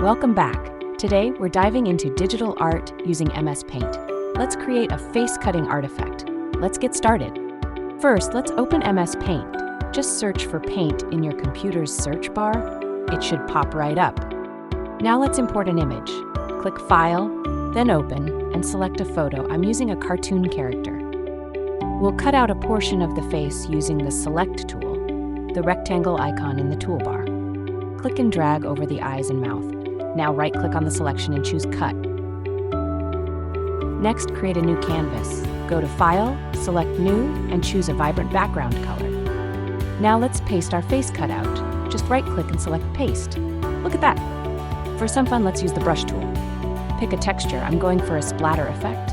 Welcome back. Today, we're diving into digital art using MS Paint. Let's create a face-cutting artifact. Let's get started. First, let's open MS Paint. Just search for Paint in your computer's search bar. It should pop right up. Now let's import an image. Click File, then Open, and select a photo. I'm using a cartoon character. We'll cut out a portion of the face using the Select tool, the rectangle icon in the toolbar. Click and drag over the eyes and mouth. Now right-click on the selection and choose Cut. Next, create a new canvas. Go to File, select New, and choose a vibrant background color. Now let's paste our face cutout. Just right-click and select Paste. Look at that! For some fun, let's use the Brush tool. Pick a texture. I'm going for a splatter effect.